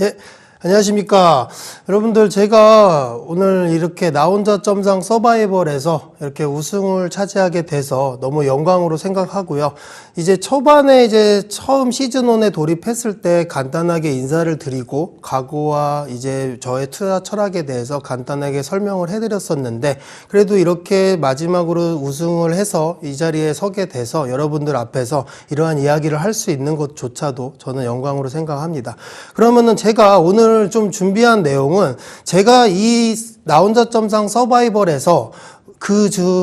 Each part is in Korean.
예, 안녕하십니까. 여러분들, 제가 오늘 이렇게 나 혼자 점상 서바이벌에서 이렇게 우승을 차지하게 돼서 너무 영광으로 생각하고요. 이제 초반에 처음 시즌1에 돌입했을 때 간단하게 인사를 드리고 각오와 이제 저의 투자 철학에 대해서 간단하게 설명을 해드렸었는데, 그래도 이렇게 마지막으로 우승을 해서 이 자리에 서게 돼서 여러분들 앞에서 이러한 이야기를 할 수 있는 것조차도 저는 영광으로 생각합니다. 그러면은 제가 오늘 좀 준비한 내용은, 제가 이 나 혼자 점상 서바이벌에서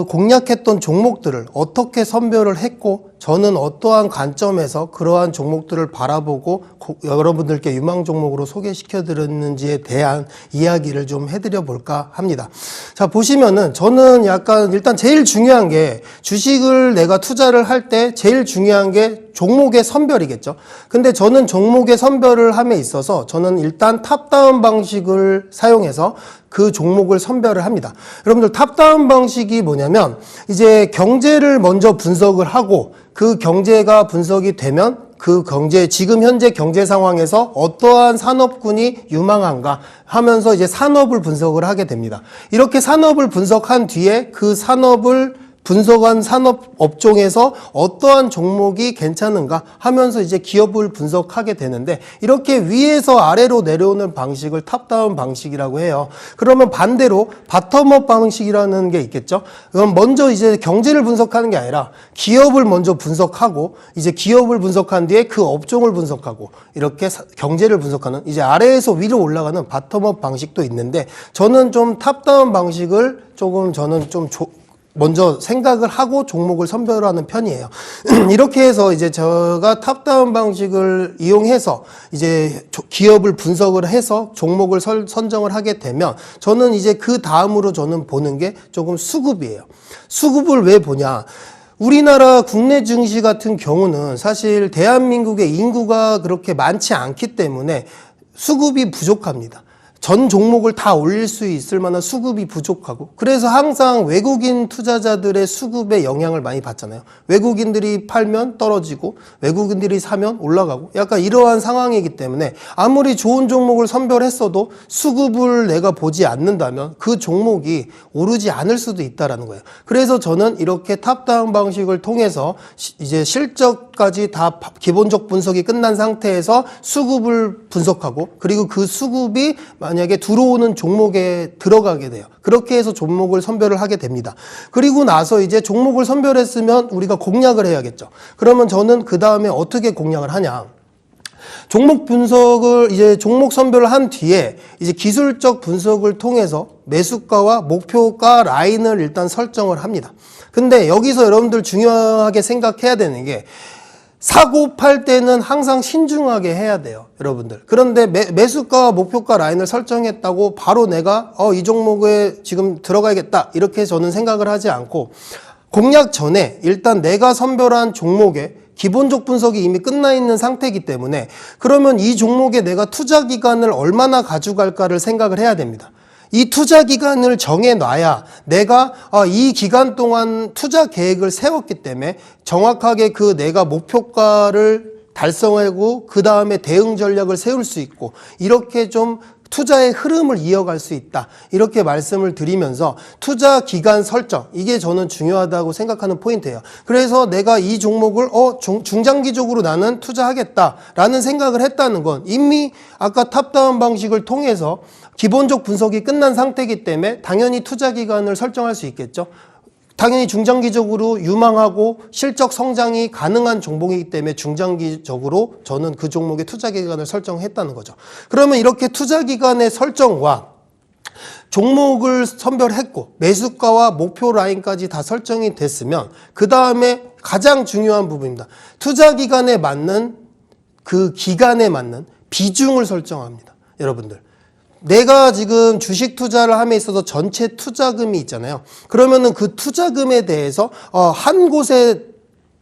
공략했던 종목들을 어떻게 선별을 했고, 저는 어떠한 관점에서 그러한 종목들을 바라보고 여러분들께 유망 종목으로 소개시켜 드렸는지에 대한 이야기를 좀 해드려 볼까 합니다. 자, 보시면은 저는 약간 일단 제일 중요한 게, 주식을 내가 투자를 할 때 제일 중요한 게 종목의 선별이겠죠. 근데 저는 종목의 선별을 함에 있어서 저는 일단 탑다운 방식을 사용해서 그 종목을 선별을 합니다. 여러분들, 탑다운 방식이 뭐냐면, 이제 경제를 먼저 분석을 하고, 그 경제가 분석이 되면 지금 현재 경제 상황에서 어떠한 산업군이 유망한가 하면서 이제 산업을 분석을 하게 됩니다. 이렇게 산업을 분석한 뒤에 그 산업을 분석한 산업 업종에서 어떠한 종목이 괜찮은가 하면서 이제 기업을 분석하게 되는데, 이렇게 위에서 아래로 내려오는 방식을 탑다운 방식이라고 해요. 그러면 반대로 바텀업 방식이라는 게 있겠죠. 그럼 먼저 이제 경제를 분석하는 게 아니라 기업을 먼저 분석하고, 이제 기업을 분석한 뒤에 그 업종을 분석하고, 이렇게 경제를 분석하는, 이제 아래에서 위로 올라가는 바텀업 방식도 있는데, 저는 좀 탑다운 방식을 먼저 생각을 하고 종목을 선별하는 편이에요. 이렇게 해서 이제 제가 탑다운 방식을 이용해서 이제 기업을 분석을 해서 종목을 선정을 하게 되면, 저는 이제 그 다음으로 저는 보는 게 조금 수급이에요. 수급을 왜 보냐? 우리나라 국내 증시 같은 경우는 사실 대한민국의 인구가 그렇게 많지 않기 때문에 수급이 부족합니다. 전 종목을 다 올릴 수 있을 만한 수급이 부족하고, 그래서 항상 외국인 투자자들의 수급에 영향을 많이 받잖아요. 외국인들이 팔면 떨어지고 외국인들이 사면 올라가고, 약간 이러한 상황이기 때문에 아무리 좋은 종목을 선별했어도 수급을 내가 보지 않는다면 그 종목이 오르지 않을 수도 있다라는 거예요. 그래서 저는 이렇게 탑다운 방식을 통해서 이제 실적까지 다 기본적 분석이 끝난 상태에서 수급을 분석하고, 그리고 그 수급이 만약에 들어오는 종목에 들어가게 돼요. 그렇게 해서 종목을 선별을 하게 됩니다. 그리고 나서 이제 종목을 선별했으면 우리가 공략을 해야겠죠. 그러면 저는 그 다음에 어떻게 공략을 하냐? 종목 선별을 한 뒤에 이제 기술적 분석을 통해서 매수가와 목표가 라인을 일단 설정을 합니다. 근데 여기서 여러분들 중요하게 생각해야 되는 게, 사고 팔 때는 항상 신중하게 해야 돼요, 여러분들. 그런데 매수가와 목표가 라인을 설정했다고 바로 내가 이 종목에 지금 들어가야겠다, 이렇게 저는 생각을 하지 않고, 공략 전에 일단 내가 선별한 종목에 기본적 분석이 이미 끝나 있는 상태이기 때문에, 그러면 이 종목에 내가 투자 기간을 얼마나 가져갈까를 생각을 해야 됩니다. 이 투자 기간을 정해놔야 내가 이 기간 동안 투자 계획을 세웠기 때문에 정확하게 내가 목표가를 달성하고 그 다음에 대응 전략을 세울 수 있고, 이렇게 좀 투자의 흐름을 이어갈 수 있다, 이렇게 말씀을 드리면서 투자 기간 설정, 이게 저는 중요하다고 생각하는 포인트예요. 그래서 내가 이 종목을 중장기적으로 나는 투자하겠다라는 생각을 했다는 건, 이미 아까 탑다운 방식을 통해서 기본적 분석이 끝난 상태이기 때문에 당연히 투자 기간을 설정할 수 있겠죠. 당연히 중장기적으로 유망하고 실적 성장이 가능한 종목이기 때문에 중장기적으로 저는 그 종목의 투자 기간을 설정했다는 거죠. 그러면 이렇게 투자 기간의 설정과 종목을 선별했고 매수가와 목표 라인까지 다 설정이 됐으면, 그 다음에 가장 중요한 부분입니다. 투자 기간에 맞는, 그 기간에 맞는 비중을 설정합니다, 여러분들. 내가 지금 주식 투자를 함에 있어서 전체 투자금이 있잖아요. 그러면은 그 투자금에 대해서 한 곳에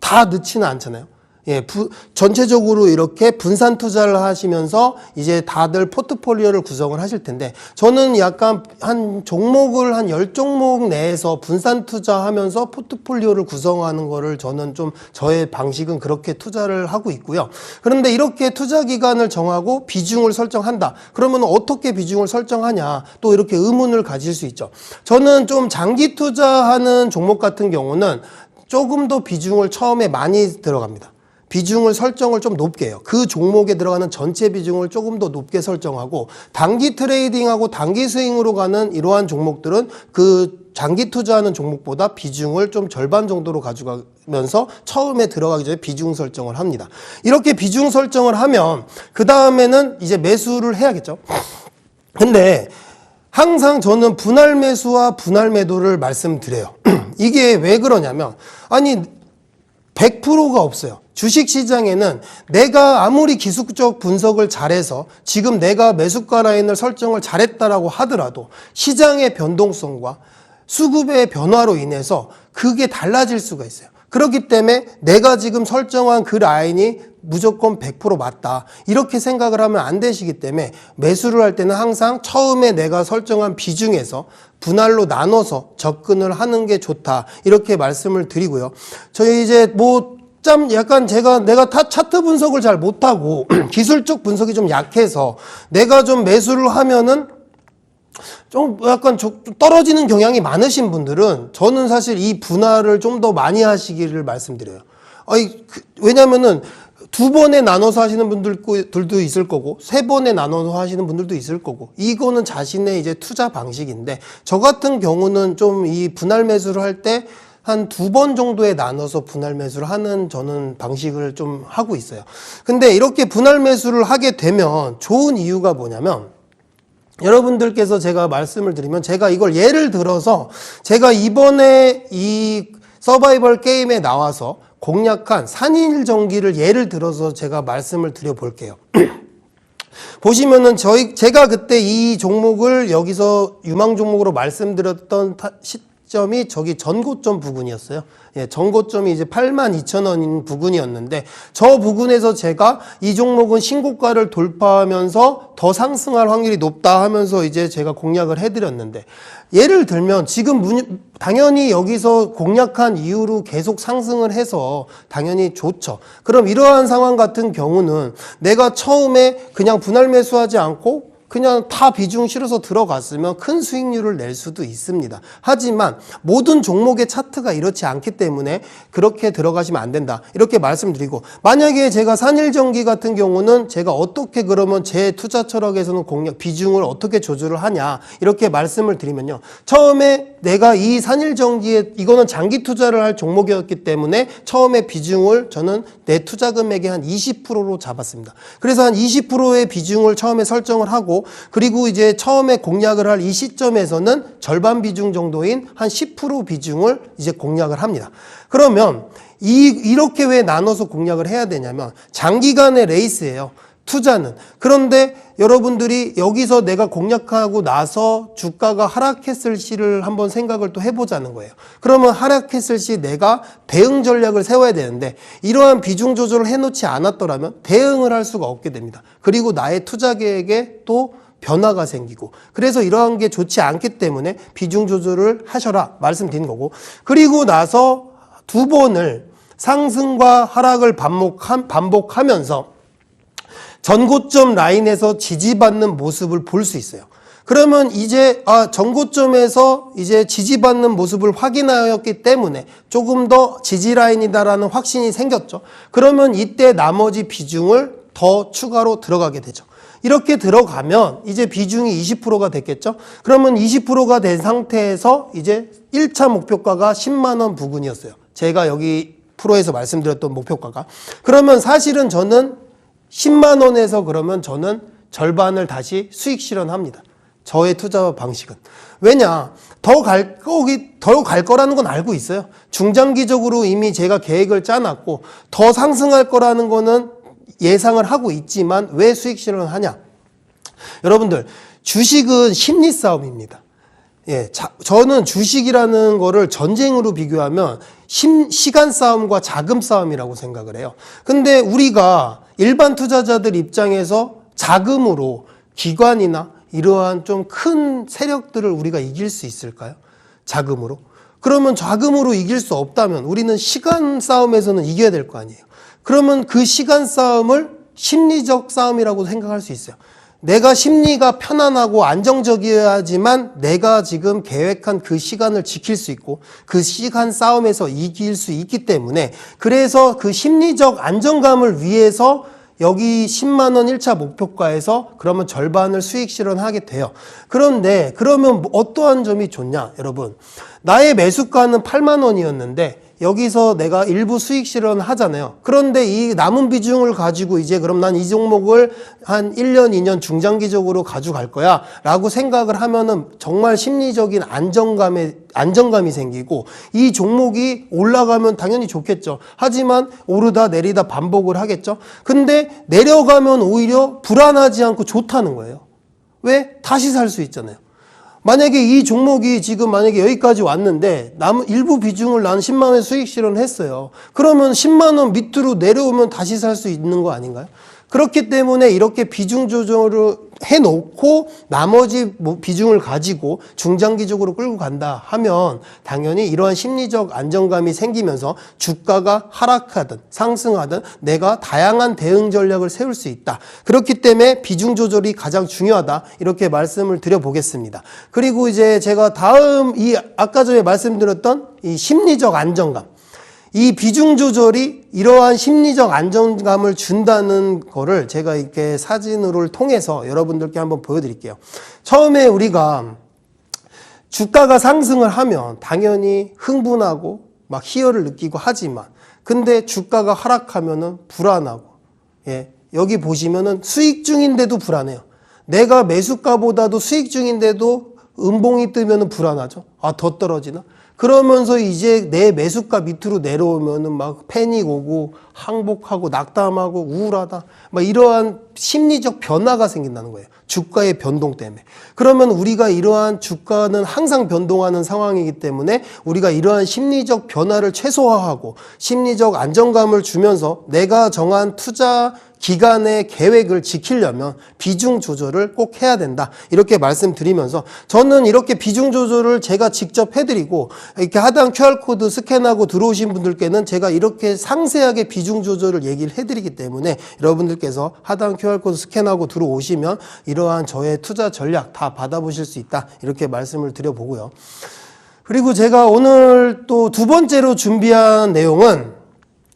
다 넣지는 않잖아요. 예, 전체적으로 이렇게 분산 투자를 하시면서 이제 다들 포트폴리오를 구성을 하실 텐데, 저는 약간 한 종목을 한 10종목 내에서 분산 투자하면서 포트폴리오를 구성하는 거를 저는 좀 저의 방식은 그렇게 투자를 하고 있고요. 그런데 이렇게 투자 기간을 정하고 비중을 설정한다. 그러면 어떻게 비중을 설정하냐? 또 이렇게 의문을 가질 수 있죠. 저는 좀 장기 투자하는 종목 같은 경우는 조금 더 비중을 처음에 많이 들어갑니다. 비중을 설정을 좀 높게 해요. 그 종목에 들어가는 전체 비중을 조금 더 높게 설정하고, 단기 트레이딩하고 단기 스윙으로 가는 이러한 종목들은 그 장기 투자하는 종목보다 비중을 좀 절반 정도로 가져가면서 처음에 들어가기 전에 비중 설정을 합니다. 이렇게 비중 설정을 하면 그 다음에는 이제 매수를 해야겠죠. 근데 항상 저는 분할 매수와 분할 매도를 말씀드려요. 이게 왜 그러냐면, 아니 100%가 없어요. 주식시장에는 내가 아무리 기술적 분석을 잘해서 지금 내가 매수가 라인을 설정을 잘했다라고 하더라도 시장의 변동성과 수급의 변화로 인해서 그게 달라질 수가 있어요. 그렇기 때문에 내가 지금 설정한 그 라인이 무조건 100% 맞다, 이렇게 생각을 하면 안 되시기 때문에 매수를 할 때는 항상 처음에 내가 설정한 비중에서 분할로 나눠서 접근을 하는 게 좋다, 이렇게 말씀을 드리고요. 저희 이제 약간 내가 차트 분석을 잘 못하고 기술적 분석이 좀 약해서 내가 좀 매수를 하면은 좀 약간 떨어지는 경향이 많으신 분들은 저는 사실 이 분할을 좀 더 많이 하시기를 말씀드려요. 왜냐면은 2번에 나눠서 하시는 분들도 있을 거고 3번에 나눠서 하시는 분들도 있을 거고, 이거는 자신의 이제 투자 방식인데, 저 같은 경우는 좀 이 분할 매수를 할 때 한 2번 정도에 나눠서 분할 매수를 하는 저는 방식을 좀 하고 있어요. 근데 이렇게 분할 매수를 하게 되면 좋은 이유가 뭐냐면, 여러분들께서 제가 말씀을 드리면, 제가 이걸 예를 들어서 제가 이번에 이 서바이벌 게임에 나와서 공략한 산일전기를 예를 들어서 제가 말씀을 드려 볼게요. 보시면은 제가 그때 이 종목을 여기서 유망 종목으로 말씀드렸던 시점이 저기 전고점 부근이었어요. 예, 전고점이 이제 82,000원인 부근이었는데, 저 부근에서 제가 이 종목은 신고가를 돌파하면서 더 상승할 확률이 높다 하면서 이제 제가 공략을 해드렸는데, 예를 들면 지금 당연히 여기서 공략한 이후로 계속 상승을 해서 당연히 좋죠. 그럼 이러한 상황 같은 경우는 내가 처음에 그냥 분할 매수하지 않고 그냥 다 비중 실어서 들어갔으면 큰 수익률을 낼 수도 있습니다. 하지만 모든 종목의 차트가 이렇지 않기 때문에 그렇게 들어가시면 안 된다, 이렇게 말씀드리고, 만약에 제가 산일전기 같은 경우는 제가 어떻게 그러면 제 투자 철학에서는 비중을 어떻게 조절을 하냐, 이렇게 말씀을 드리면요. 처음에 내가 이 산일전기에 이거는 장기 투자를 할 종목이었기 때문에 처음에 비중을 저는 내 투자 금액의 한 20%로 잡았습니다. 그래서 한 20%의 비중을 처음에 설정을 하고, 그리고 이제 처음에 공략을 할 이 시점에서는 절반 비중 정도인 한 10% 비중을 이제 공략을 합니다. 그러면 이렇게 왜 나눠서 공략을 해야 되냐면, 장기간의 레이스예요, 투자는. 그런데 여러분들이 여기서 내가 공략하고 나서 주가가 하락했을 시를 한번 생각을 또 해보자는 거예요. 그러면 하락했을 시 내가 대응 전략을 세워야 되는데, 이러한 비중 조절을 해놓지 않았더라면 대응을 할 수가 없게 됩니다. 그리고 나의 투자 계획에 또 변화가 생기고, 그래서 이러한 게 좋지 않기 때문에 비중 조절을 하셔라 말씀드린 거고, 그리고 나서 2번을 상승과 하락을 반복하면서 전고점 라인에서 지지받는 모습을 볼 수 있어요. 그러면 이제 전고점에서 이제 지지받는 모습을 확인하였기 때문에 조금 더 지지 라인이다라는 확신이 생겼죠. 그러면 이때 나머지 비중을 더 추가로 들어가게 되죠. 이렇게 들어가면 이제 비중이 20%가 됐겠죠. 그러면 20%가 된 상태에서 이제 1차 목표가가 10만 원 부근이었어요. 제가 여기 프로에서 말씀드렸던 목표가가. 그러면 사실은 저는 10만 원에서 그러면 저는 절반을 다시 수익 실현합니다. 저의 투자 방식은. 왜냐? 더 갈 거라는 건 알고 있어요. 중장기적으로 이미 제가 계획을 짜놨고, 더 상승할 거라는 거는 예상을 하고 있지만 왜 수익 실현을 하냐? 여러분들, 주식은 심리 싸움입니다. 예, 저는 주식이라는 거를 전쟁으로 비교하면 시간 싸움과 자금 싸움이라고 생각을 해요. 근데 우리가 일반 투자자들 입장에서 자금으로 기관이나 이러한 좀 큰 세력들을 우리가 이길 수 있을까요? 자금으로? 그러면 자금으로 이길 수 없다면 우리는 시간 싸움에서는 이겨야 될 거 아니에요. 그러면 그 시간 싸움을 심리적 싸움이라고 생각할 수 있어요. 내가 심리가 편안하고 안정적이어야지만 내가 지금 계획한 그 시간을 지킬 수 있고 그 시간 싸움에서 이길 수 있기 때문에, 그래서 그 심리적 안정감을 위해서 여기 10만 원 1차 목표가에서 그러면 절반을 수익 실현하게 돼요. 그런데 그러면 어떠한 점이 좋냐 여러분, 나의 매수가는 8만 원이었는데 여기서 내가 일부 수익 실현 하잖아요. 그런데 이 남은 비중을 가지고 이제 그럼 난 이 종목을 한 1년, 2년 중장기적으로 가져갈 거야 라고 생각을 하면은 정말 심리적인 안정감이 생기고, 이 종목이 올라가면 당연히 좋겠죠. 하지만 오르다 내리다 반복을 하겠죠. 근데 내려가면 오히려 불안하지 않고 좋다는 거예요. 왜? 다시 살 수 있잖아요. 만약에 이 종목이 지금 만약에 여기까지 왔는데 일부 비중을 난 10만 원의 수익 실현했어요. 그러면 10만 원 밑으로 내려오면 다시 살 수 있는 거 아닌가요? 그렇기 때문에 이렇게 비중 조절을 해놓고 나머지 비중을 가지고 중장기적으로 끌고 간다 하면 당연히 이러한 심리적 안정감이 생기면서 주가가 하락하든 상승하든 내가 다양한 대응 전략을 세울 수 있다. 그렇기 때문에 비중 조절이 가장 중요하다. 이렇게 말씀을 드려보겠습니다. 그리고 이제 제가 다음 아까 전에 말씀드렸던 이 심리적 안정감, 이 비중 조절이 이러한 심리적 안정감을 준다는 거를 제가 이렇게 사진으로 통해서 여러분들께 한번 보여드릴게요. 처음에 우리가 주가가 상승을 하면 당연히 흥분하고 막 희열을 느끼고 하지만, 근데 주가가 하락하면은 불안하고, 예, 여기 보시면은 수익 중인데도 불안해요. 내가 매수가보다도 수익 중인데도 음봉이 뜨면은 불안하죠. 아, 더 떨어지나? 그러면서 이제 내 매수가 밑으로 내려오면은 막 패닉 오고 항복하고 낙담하고 우울하다, 막 이러한 심리적 변화가 생긴다는 거예요. 주가의 변동 때문에. 그러면 우리가 이러한 주가는 항상 변동하는 상황이기 때문에 우리가 이러한 심리적 변화를 최소화하고 심리적 안정감을 주면서 내가 정한 투자 기간의 계획을 지키려면 비중 조절을 꼭 해야 된다. 이렇게 말씀드리면서 저는 이렇게 비중 조절을 제가 직접 해드리고, 이렇게 하단 QR코드 스캔하고 들어오신 분들께는 제가 이렇게 상세하게 비중 조절을 얘기를 해드리기 때문에 여러분들께서 하단 QR코드 스캔하고 들어오시면 이러한 저의 투자 전략 다 받아보실 수 있다. 이렇게 말씀을 드려보고요. 그리고 제가 오늘 또 두 번째로 준비한 내용은,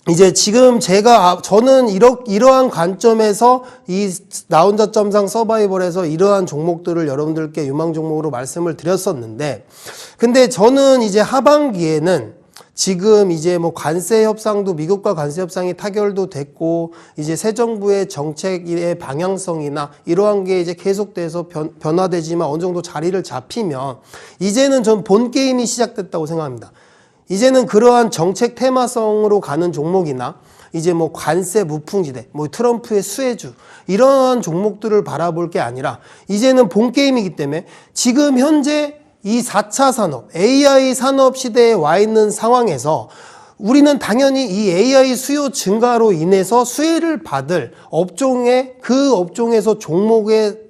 이제 지금 저는 이러한 관점에서 이 나 혼자 점상 서바이벌에서 이러한 종목들을 여러분들께 유망 종목으로 말씀을 드렸었는데, 근데 저는 이제 하반기에는 지금 이제 뭐 관세 협상도, 미국과 관세 협상이 타결도 됐고, 이제 새 정부의 정책의 방향성이나 이러한 게 이제 계속돼서 변화되지만 어느 정도 자리를 잡히면 이제는 전 본 게임이 시작됐다고 생각합니다. 이제는 그러한 정책 테마성으로 가는 종목이나 이제 뭐 관세 무풍지대, 뭐 트럼프의 수혜주, 이러한 종목들을 바라볼 게 아니라 이제는 본 게임이기 때문에 지금 현재 이 4차 산업, AI 산업 시대에 와 있는 상황에서 우리는 당연히 이 AI 수요 증가로 인해서 수혜를 받을 그 업종에서 종목을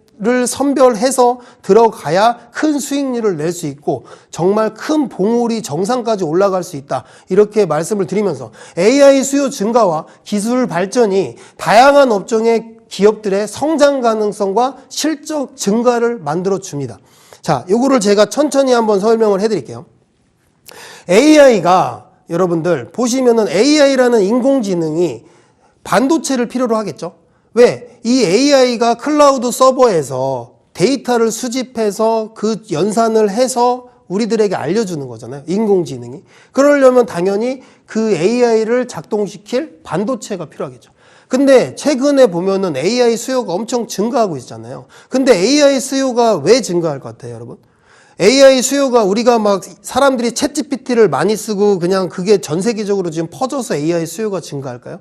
선별해서 들어가야 큰 수익률을 낼 수 있고 정말 큰 봉우리 정상까지 올라갈 수 있다. 이렇게 말씀을 드리면서 AI 수요 증가와 기술 발전이 다양한 업종의 기업들의 성장 가능성과 실적 증가를 만들어 줍니다. 자, 요거를 제가 천천히 한번 설명을 해드릴게요. AI가 여러분들 보시면은 AI라는 인공지능이 반도체를 필요로 하겠죠. 왜? 이 AI가 클라우드 서버에서 데이터를 수집해서 그 연산을 해서 우리들에게 알려주는 거잖아요. 인공지능이. 그러려면 당연히 그 AI를 작동시킬 반도체가 필요하겠죠. 근데 최근에 보면은 AI 수요가 엄청 증가하고 있잖아요. 근데 AI 수요가 왜 증가할 것 같아요, 여러분? AI 수요가 우리가 막 사람들이 챗GPT를 많이 쓰고 그냥 그게 전 세계적으로 지금 퍼져서 AI 수요가 증가할까요?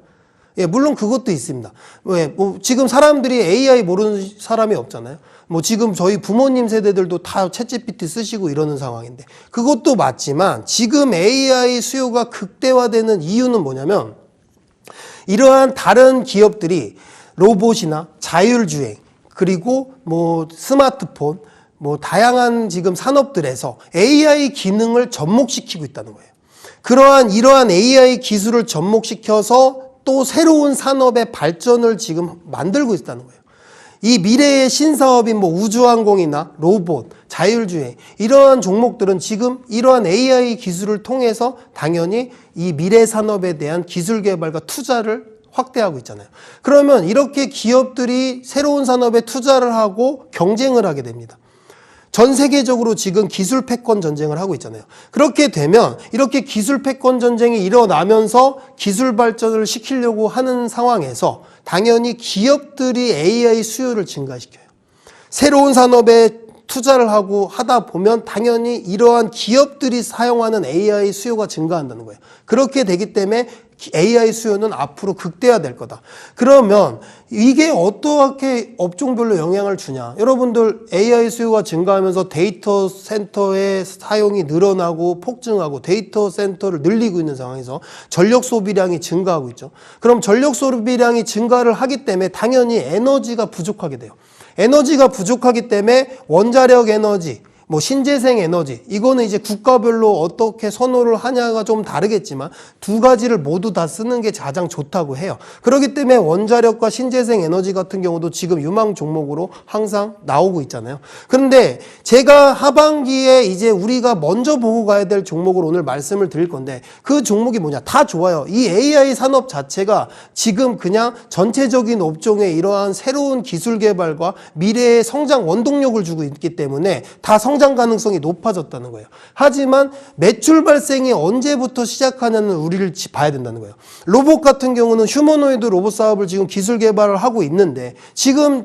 예, 물론 그것도 있습니다. 왜, 뭐, 지금 사람들이 AI 모르는 사람이 없잖아요. 뭐, 지금 저희 부모님 세대들도 다 챗GPT 쓰시고 이러는 상황인데, 그것도 맞지만, 지금 AI 수요가 극대화되는 이유는 뭐냐면, 이러한 다른 기업들이 로봇이나 자율주행, 그리고 뭐, 스마트폰, 뭐, 다양한 지금 산업들에서 AI 기능을 접목시키고 있다는 거예요. 이러한 AI 기술을 접목시켜서 또 새로운 산업의 발전을 지금 만들고 있다는 거예요. 이 미래의 신사업인 뭐 우주항공이나 로봇, 자율주행 이러한 종목들은 지금 이러한 AI 기술을 통해서 당연히 이 미래 산업에 대한 기술 개발과 투자를 확대하고 있잖아요. 그러면 이렇게 기업들이 새로운 산업에 투자를 하고 경쟁을 하게 됩니다. 전 세계적으로 지금 기술 패권 전쟁을 하고 있잖아요. 그렇게 되면 이렇게 기술 패권 전쟁이 일어나면서 기술 발전을 시키려고 하는 상황에서 당연히 기업들이 AI 수요를 증가시켜요. 새로운 산업에 투자를 하고 하다 보면 당연히 이러한 기업들이 사용하는 AI 수요가 증가한다는 거예요. 그렇게 되기 때문에 AI 수요는 앞으로 극대화될 거다. 그러면 이게 어떻게 업종별로 영향을 주냐? 여러분들 AI 수요가 증가하면서 데이터 센터의 사용이 늘어나고 폭증하고 데이터 센터를 늘리고 있는 상황에서 전력 소비량이 증가하고 있죠. 그럼 전력 소비량이 증가를 하기 때문에 당연히 에너지가 부족하게 돼요. 에너지가 부족하기 때문에 원자력 에너지, 뭐 신재생 에너지, 이거는 이제 국가별로 어떻게 선호를 하냐가 좀 다르겠지만 두 가지를 모두 다 쓰는 게 가장 좋다고 해요. 그렇기 때문에 원자력과 신재생 에너지 같은 경우도 지금 유망 종목으로 항상 나오고 있잖아요. 그런데 제가 하반기에 이제 우리가 먼저 보고 가야 될 종목을 오늘 말씀을 드릴 건데 그 종목이 뭐냐? 다 좋아요. 이 AI 산업 자체가 지금 그냥 전체적인 업종에 이러한 새로운 기술 개발과 미래의 성장 원동력을 주고 있기 때문에 다 성장 가능성이 높아졌다는 거예요. 하지만 매출 발생이 언제부터 시작하냐는 우리를 봐야 된다는 거예요. 로봇 같은 경우는 휴머노이드 로봇 사업을 지금 기술 개발을 하고 있는데 지금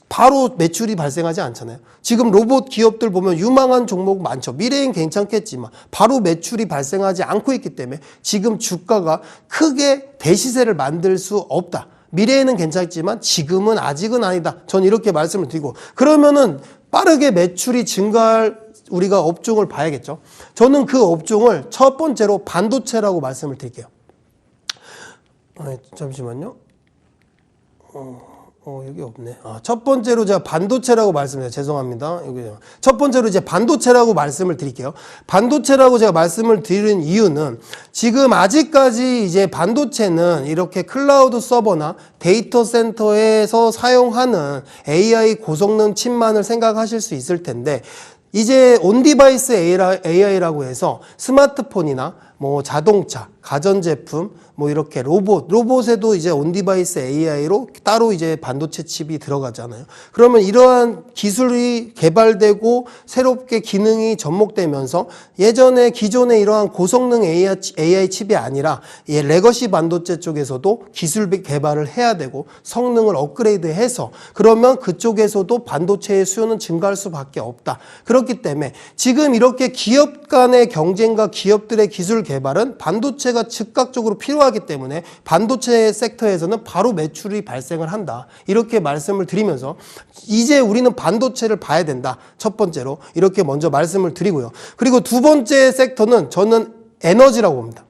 바로 매출이 발생하지 않잖아요. 지금 로봇 기업들 보면 유망한 종목 많죠. 미래엔 괜찮겠지만 바로 매출이 발생하지 않고 있기 때문에 지금 주가가 크게 대시세를 만들 수 없다. 미래에는 괜찮지만 지금은 아직은 아니다. 전 이렇게 말씀을 드리고, 그러면은 빠르게 매출이 증가할 우리가 업종을 봐야겠죠. 저는 그 업종을 첫 번째로 반도체라고 말씀을 드릴게요. 잠시만요. 여기 없네. 첫 번째로 제가 반도체라고 말씀드려요. 죄송합니다. 여기 첫 번째로 이제 반도체라고 말씀을 드릴게요. 반도체라고 제가 말씀을 드리는 이유는 지금 아직까지 이제 반도체는 이렇게 클라우드 서버나 데이터 센터에서 사용하는 AI 고성능 칩만을 생각하실 수 있을 텐데 이제 온디바이스 AI라고 해서 스마트폰이나 뭐 자동차, 가전제품, 뭐 이렇게 로봇에도 이제 온디바이스 AI로 따로 이제 반도체 칩이 들어가잖아요. 그러면 이러한 기술이 개발되고 새롭게 기능이 접목되면서 예전에 기존에 이러한 고성능 AI 칩이 아니라 레거시 반도체 쪽에서도 기술 개발을 해야 되고 성능을 업그레이드해서 그러면 그쪽에서도 반도체의 수요는 증가할 수밖에 없다. 그렇기 때문에 지금 이렇게 기업 간의 경쟁과 기업들의 기술 개발은 반도체가 즉각적으로 필요하기 때문에 반도체 섹터에서는 바로 매출이 발생을 한다. 이렇게 말씀을 드리면서 이제 우리는 반도체를 봐야 된다. 첫 번째로 이렇게 먼저 말씀을 드리고요. 그리고 두 번째 섹터는 저는 에너지라고 봅니다.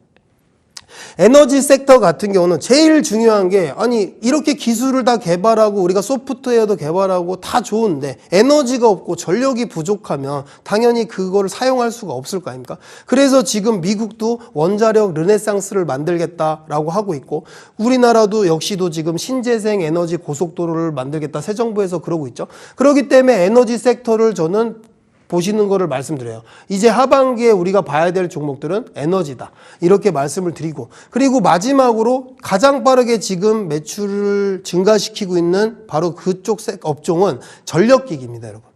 에너지 섹터 같은 경우는 제일 중요한 게 아니 이렇게 기술을 다 개발하고 우리가 소프트웨어도 개발하고 다 좋은데 에너지가 없고 전력이 부족하면 당연히 그거를 사용할 수가 없을 거 아닙니까? 그래서 지금 미국도 원자력 르네상스를 만들겠다라고 하고 있고 우리나라도 역시도 지금 신재생 에너지 고속도로를 만들겠다 새 정부에서 그러고 있죠. 그렇기 때문에 에너지 섹터를 저는 보시는 거를 말씀드려요. 이제 하반기에 우리가 봐야 될 종목들은 에너지다. 이렇게 말씀을 드리고 그리고 마지막으로 가장 빠르게 지금 매출을 증가시키고 있는 바로 그쪽 업종은 전력기기입니다, 여러분.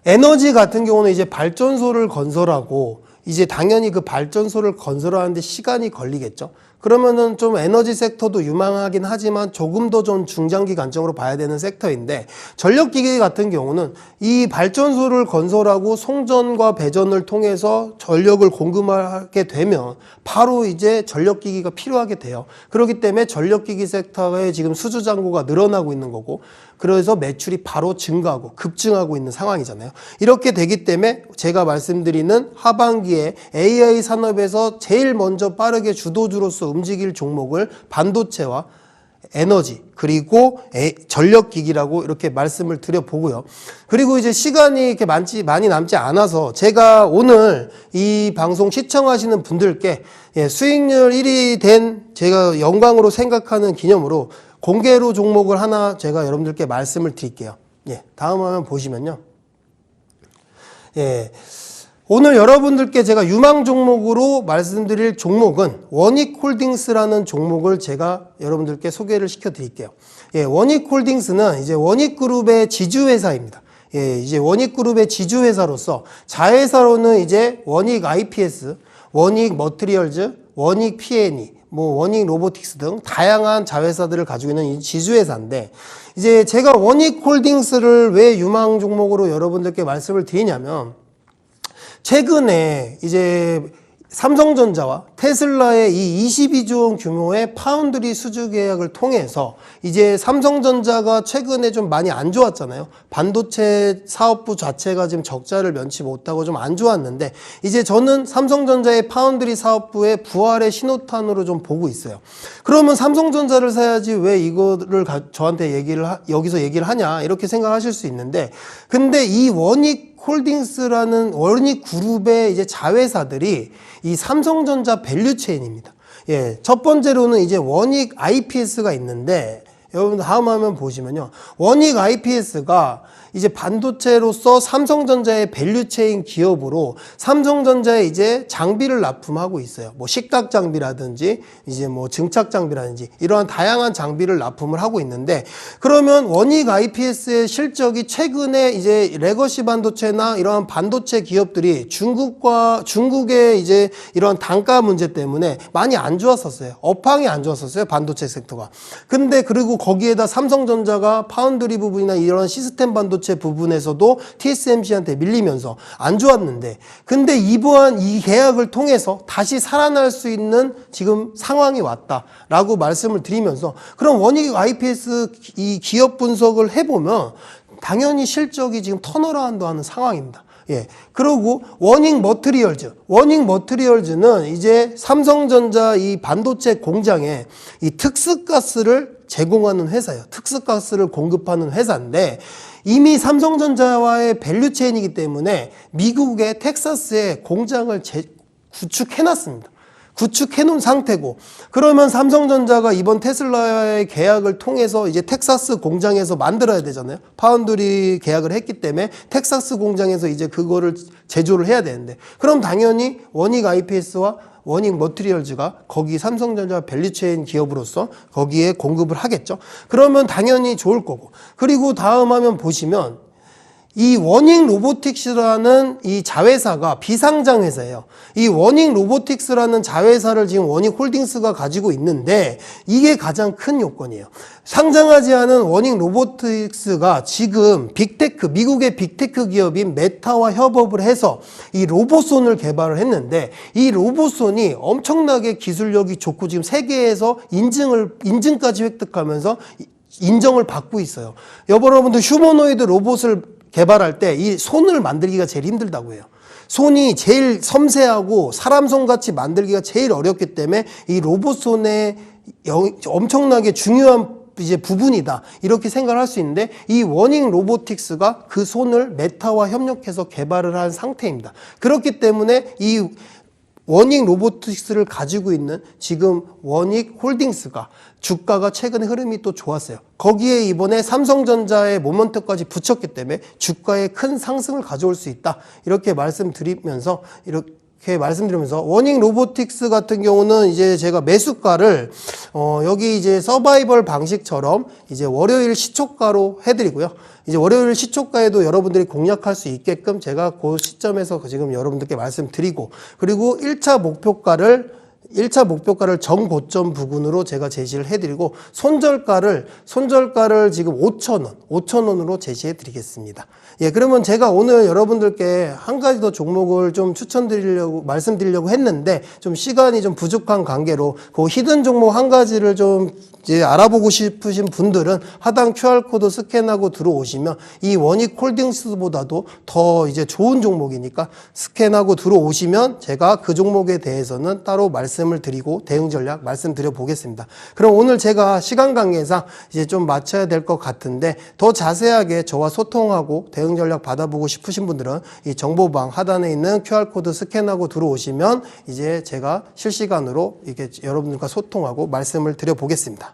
에너지 같은 경우는 이제 발전소를 건설하고 이제 당연히 그 발전소를 건설하는데 시간이 걸리겠죠. 그러면은 좀 에너지 섹터도 유망하긴 하지만 조금 더 좀 중장기 관점으로 봐야 되는 섹터인데, 전력기기 같은 경우는 이 발전소를 건설하고 송전과 배전을 통해서 전력을 공급하게 되면 바로 이제 전력기기가 필요하게 돼요. 그렇기 때문에 전력기기 섹터의 지금 수주 잔고가 늘어나고 있는 거고, 그래서 매출이 바로 증가하고 급증하고 있는 상황이잖아요. 이렇게 되기 때문에 제가 말씀드리는 하반기에 AI 산업에서 제일 먼저 빠르게 주도주로서 움직일 종목을 반도체와 에너지 그리고 전력기기라고 이렇게 말씀을 드려보고요. 그리고 이제 시간이 이렇게 많이 남지 않아서 제가 오늘 이 방송 시청하시는 분들께 수익률 1위 된 제가 영광으로 생각하는 기념으로 공개로 종목을 하나 제가 여러분들께 말씀을 드릴게요. 다음 화면 보시면요. 오늘 여러분들께 제가 유망 종목으로 말씀드릴 종목은 원익홀딩스라는 종목을 제가 여러분들께 소개를 시켜 드릴게요. 원익홀딩스는 이제 원익그룹의 지주회사입니다. 이제 원익그룹의 지주회사로서 자회사로는 이제 원익 IPS, 원익 머티리얼즈, 원익 P&E, 원익 로보틱스 등 다양한 자회사들을 가지고 있는 이 지주회사인데, 이제 제가 원익홀딩스를 왜 유망 종목으로 여러분들께 말씀을 드리냐면, 최근에 이제 삼성전자와 테슬라의 이 22조 원 규모의 파운드리 수주 계약을 통해서 이제 삼성전자가 최근에 좀 많이 안 좋았잖아요. 반도체 사업부 자체가 지금 적자를 면치 못하고 좀 안 좋았는데, 이제 저는 삼성전자의 파운드리 사업부의 부활의 신호탄으로 좀 보고 있어요. 그러면 삼성전자를 사야지 왜 이거를 저한테 여기서 얘기를 하냐 이렇게 생각하실 수 있는데, 근데 이 원익홀딩스라는 원익 그룹의 이제 자회사들이 이 삼성전자 밸류체인입니다. 첫 번째로는 이제 원익 IPS가 있는데, 여러분 다음 화면 보시면요. 원익 IPS가 이제 반도체로서 삼성전자의 밸류체인 기업으로 삼성전자에 이제 장비를 납품하고 있어요. 식각 장비라든지 이제 증착 장비라든지 이러한 다양한 장비를 납품을 하고 있는데, 그러면 원익 IPS의 실적이 최근에 이제 레거시 반도체나 이러한 반도체 기업들이 중국의 이제 이러한 단가 문제 때문에 많이 안 좋았었어요. 업황이 안 좋았었어요. 반도체 섹터가. 근데 그리고 거기에다 삼성전자가 파운드리 부분이나 이런 시스템 반도체 부분에서도 TSMC한테 밀리면서 안 좋았는데, 근데 이번 이 계약을 통해서 다시 살아날 수 있는 지금 상황이 왔다라고 말씀을 드리면서, 그럼 원익 IPS 이 기업 분석을 해보면 당연히 실적이 지금 턴어라운드 하는 상황입니다. 그리고 원익 머티리얼즈는 이제 삼성전자 이 반도체 공장에 이 특수가스를 제공하는 회사예요. 특수가스를 공급하는 회사인데, 이미 삼성전자와의 밸류체인이기 때문에 미국의 텍사스에 공장을 구축해놨습니다. 구축해놓은 상태고, 그러면 삼성전자가 이번 테슬라의 계약을 통해서 이제 텍사스 공장에서 만들어야 되잖아요. 파운드리 계약을 했기 때문에 텍사스 공장에서 이제 그거를 제조를 해야 되는데, 그럼 당연히 원익 IPS와 원익 머티리얼즈가 거기 삼성전자 밸류체인 기업으로서 거기에 공급을 하겠죠. 그러면 당연히 좋을 거고, 그리고 다음 화면 보시면 이 원익 로보틱스라는 이 자회사가 비상장 회사예요. 이 원익 로보틱스라는 자회사를 지금 원익 홀딩스가 가지고 있는데, 이게 가장 큰 요건이에요. 상장하지 않은 원익 로보틱스가 지금 빅테크, 미국의 빅테크 기업인 메타와 협업을 해서 이 로봇손을 개발을 했는데, 이 로봇손이 엄청나게 기술력이 좋고 지금 세계에서 인증까지 획득하면서 인정을 받고 있어요. 여러분들 휴머노이드 로봇을 개발할 때 이 손을 만들기가 제일 힘들다고 해요. 손이 제일 섬세하고 사람 손같이 만들기가 제일 어렵기 때문에 이 로봇 손에 엄청나게 중요한 이제 부분이다 이렇게 생각을 할 수 있는데, 이 원익 로보틱스가 그 손을 메타와 협력해서 개발을 한 상태입니다. 그렇기 때문에 이 원익 로보틱스를 가지고 있는 지금 원익 홀딩스가 주가가 최근에 흐름이 또 좋았어요. 거기에 이번에 삼성전자의 모멘텀까지 붙였기 때문에 주가에 큰 상승을 가져올 수 있다. 이렇게 말씀드리면서 원익 로보틱스 같은 경우는 이제 제가 매수가를 여기 이제 서바이벌 방식처럼 이제 월요일 시초가로 해드리고요. 이제 월요일 시초가에도 여러분들이 공략할 수 있게끔 제가 그 시점에서 지금 여러분들께 말씀드리고, 그리고 1차 목표가를 1차 목표가를 정고점 부근으로 제가 제시를 해드리고 손절가를 지금 5,000원으로 제시해 드리겠습니다. 예, 그러면 제가 오늘 여러분들께 한 가지 더 종목을 좀 말씀드리려고 했는데 좀 시간이 좀 부족한 관계로 그 히든 종목 한 가지를 좀 이제 알아보고 싶으신 분들은 하단 QR코드 스캔하고 들어오시면 이 원익홀딩스보다도 더 이제 좋은 종목이니까 스캔하고 들어오시면 제가 그 종목에 대해서는 따로 말씀을 드리고 대응 전략 말씀드려 보겠습니다. 그럼 오늘 제가 시간 관계상 이제 좀 마쳐야 될 것 같은데 더 자세하게 저와 소통하고 대응 전략 받아보고 싶으신 분들은 이 정보방 하단에 있는 QR코드 스캔하고 들어오시면 이제 제가 실시간으로 이렇게 여러분들과 소통하고 말씀을 드려 보겠습니다.